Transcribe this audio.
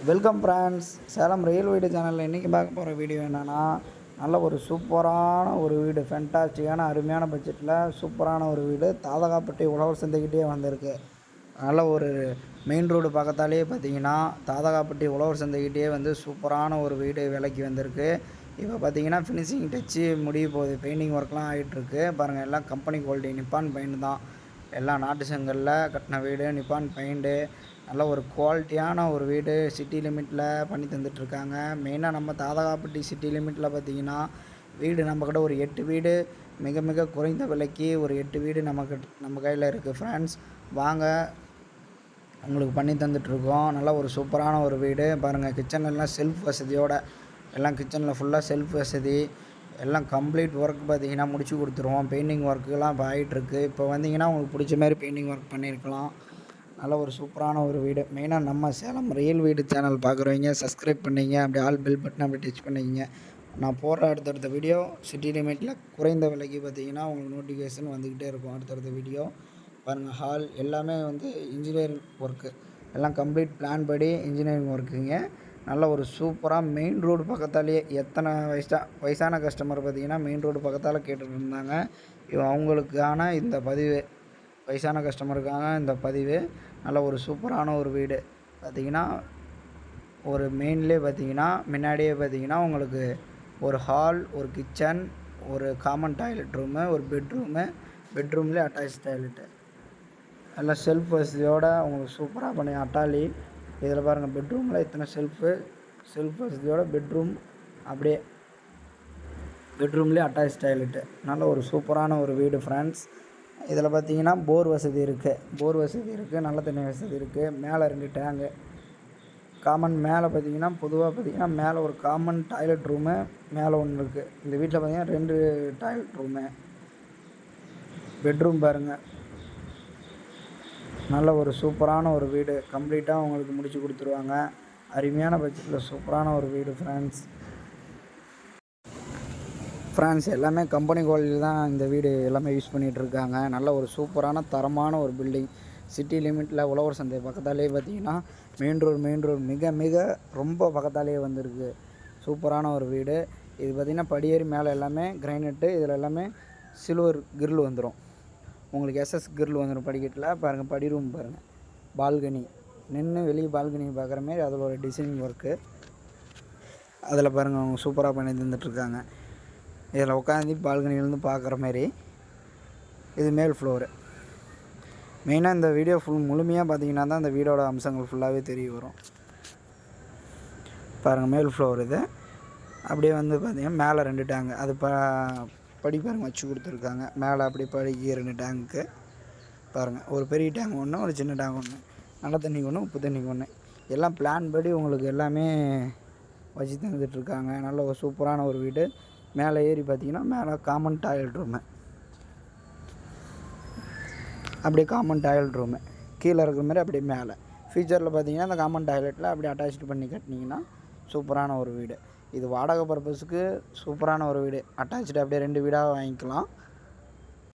Welcome friends. Salem real வீடு சேனலில் இன்றைக்கி பார்க்க போகிற வீடியோ என்னென்னா, நல்ல ஒரு சூப்பரான ஒரு வீடு, ஃபென்டாஸ்டிக்கான அருமையான பட்ஜெட்டில் சூப்பரான ஒரு வீடு தாதகாப்பட்டி உழவர் சந்தைக்கிட்டே வந்திருக்கு. நல்ல ஒரு மெயின் ரோடு பக்கத்தாலேயே பார்த்தீங்கன்னா தாதகாப்பட்டி உழவர் சந்தைக்கிட்டே வந்து சூப்பரான ஒரு வீடு விலைக்கு வந்திருக்கு. இப்போ பார்த்தீங்கன்னா ஃபினிஷிங் டச்சு முடிய போகுது, பெயிண்டிங் ஒர்க்லாம் ஆகிட்டுருக்கு. பாருங்கள், எல்லாம் கம்பெனி குவாலிட்டி நிப்பான் பெயிண்ட் தான். எல்லாம் நாட்டு செங்கல்ல கட்டின வீடு, நிப்பான் பெயிண்ட்டு. நல்ல ஒரு குவாலிட்டியான ஒரு வீடு சிட்டி லிமிட்டில் பண்ணி தந்துட்டுருக்காங்க. மெயினாக நம்ம தாதகாப்பட்டி சிட்டி லிமிட்டில் பார்த்திங்கன்னா வீடு நம்மக்கிட்ட ஒரு 8 வீடு மிக மிக குறைந்த விலைக்கு ஒரு 8 வீடு நம்ம கையில் இருக்குது ஃப்ரெண்ட்ஸ். வாங்க, உங்களுக்கு பண்ணி தந்துட்டுருக்கோம். நல்லா ஒரு சூப்பரான ஒரு வீடு. பாருங்கள், கிச்சன்லாம் செல்ஃப் வசதியோடு, எல்லாம் கிச்சனில் ஃபுல்லாக செல்ஃப் வசதி, எல்லாம் கம்ப்ளீட் ஒர்க் பார்த்திங்கன்னா முடிச்சு கொடுத்துருவோம். பெயிண்டிங் ஒர்க்குலாம் இப்போ ஆகிட்டுருக்கு. இப்போ வந்தீங்கன்னா உங்களுக்கு பிடிச்ச மாதிரி பெயிண்டிங் ஒர்க் பண்ணியிருக்கலாம். நல்ல ஒரு சூப்பரான ஒரு வீடு. மெயினாக நம்ம சேலம் ரியல் வீடு சேனல் பார்க்குறவங்க சப்ஸ்கிரைப் பண்ணிங்க, அப்படி ஆல் பெல் பட்டன் அப்படி டச் பண்ணிக்கிங்க. நான் போடுற அடுத்தடுத்த வீடியோ சிட்டி லிமிட்டில் குறைந்த விலைக்கு பார்த்திங்கன்னா உங்களுக்கு நோட்டிஃபிகேஷன் வந்துக்கிட்டே இருக்கும். அடுத்தடுத்த வீடியோ பாருங்கள். ஹால் எல்லாமே வந்து இன்ஜினியரிங் ஒர்க்கு, எல்லாம் கம்ப்ளீட் பிளான் படி இன்ஜினியரிங் ஒர்க்குங்க. நல்ல ஒரு சூப்பராக மெயின் ரோடு பக்கத்தாலேயே. எத்தனை வயசான கஸ்டமர் பார்த்திங்கன்னா மெயின் ரோடு பக்கத்தால் கேட்டுட்டு இருந்தாங்க. அவங்களுக்கான இந்த பதிவு, வயசான கஸ்டமருக்காக இந்த பதிவு. நல்ல ஒரு சூப்பரான ஒரு வீடு பார்த்திங்கன்னா, ஒரு மெயின்லேயே பார்த்திங்கன்னா முன்னாடியே பார்த்திங்கன்னா உங்களுக்கு ஒரு ஹால், ஒரு கிச்சன், ஒரு காமன் டாய்லெட் ரூமு, ஒரு பெட்ரூம்லேயே அட்டாச் டாய்லெட்டு, எல்லாம் செல்ஃப் வசதியோடு உங்களுக்கு சூப்பராக பண்ணி அட்டாலி. இதில் பாருங்கள், பெட்ரூமில் இத்தனை செல்ஃப் வசதியோட பெட்ரூம், அப்படியே பெட்ரூம்லேயே அட்டாச் டாய்லெட்டு. நல்ல ஒரு சூப்பரான ஒரு வீடு ஃப்ரெண்ட்ஸ். இதில் பார்த்தீங்கன்னா போர் வசதி இருக்குது, நல்ல தண்ணி வசதி இருக்குது. மேலே 2 டேங்கு காமன். மேலே பார்த்தீங்கன்னா பொதுவாக பார்த்தீங்கன்னா மேலே ஒரு காமன் டாய்லெட் ரூமு மேலே ஒன்று இருக்குது. இந்த வீட்டில் பார்த்தீங்கன்னா 2 டாய்லெட் ரூமு, பெட்ரூம் பாருங்கள். நல்ல ஒரு சூப்பரான ஒரு வீடு, கம்ப்ளீட்டாக உங்களுக்கு முடிச்சு கொடுத்துருவாங்க. அருமையான பட்ஜெட்டில் சூப்பரான ஒரு வீடு ஃப்ரான்ஸ். எல்லாமே கம்பெனி குவாலிட்டி தான் இந்த வீடு எல்லாமே யூஸ் பண்ணிகிட்ருக்காங்க. நல்ல ஒரு சூப்பரான தரமான ஒரு பில்டிங். சிட்டி லிமிட்டில் உழவர் சந்தை பக்கத்தாலே பார்த்திங்கன்னா மெயின் ரோடு மிக மிக ரொம்ப பக்கத்தாலேயே வந்திருக்கு. சூப்பரான ஒரு வீடு. இது பார்த்திங்கன்னா படியேறி மேலே எல்லாமே கிரைனட்டு, இதில் எல்லாமே சில்வர் கிரில் வந்துடும். உங்களுக்கு எஸ்எஸ் கிரில் வந்துடும் படிக்கட்டில். பாருங்கள், படி ரூம் பாருங்கள், பால்கனி, நின்று வெளியே பால்கனி பார்க்குற மாரி அதில் ஒரு டிசைனிங் ஒர்க்கு. அதில் பாருங்கள், அவங்க சூப்பராக பண்ணி தந்துட்டுருக்காங்க. இதில் உட்காந்து பால்கனிலேருந்து பார்க்குற மாதிரி. இது மேல் ஃப்ளோரு. மெயினாக இந்த வீடியோ முழுமையாக பார்த்தீங்கன்னா தான் இந்த வீடோட அம்சங்கள் ஃபுல்லாகவே தெரிய வரும். பாருங்கள், மேல் ஃப்ளோர் இது. அப்படியே வந்து பார்த்திங்கன்னா மேலே 2 டேங்கு, அது படி பாருங்கள் வச்சு கொடுத்துருக்காங்க. மேலே அப்படி படிக்கு 2 டேங்க்கு பாருங்கள். ஒரு பெரிய டேங்க் ஒன்று, ஒரு சின்ன டேங்க் ஒன்று, நல்ல தண்ணிக்கு ஒன்று, உப்பு தண்ணிக்கு ஒன்று, எல்லாம் பிளான் படி உங்களுக்கு எல்லாமே வச்சு தந்துட்டுருக்காங்க. நல்ல ஒரு சூப்பரான ஒரு வீடு. மேலே ஏறி பார்த்திங்கன்னா மேலே காமன் டாய்லெட் ரூமு, அப்படியே காமன் டாய்லெட் ரூமு கீழே இருக்கிற மாதிரி அப்படியே மேலே ஃபியூச்சரில் பார்த்திங்கன்னா அந்த காமன் டாய்லெட்டில் அப்படியே அட்டாச்சு பண்ணி கட்டினீங்கன்னா சூப்பரான ஒரு வீடு. இது வாடகை பர்பஸுக்கு சூப்பரான ஒரு வீடு. அட்டாச்சு அப்படியே 2 வீடாக வாங்கிக்கலாம்.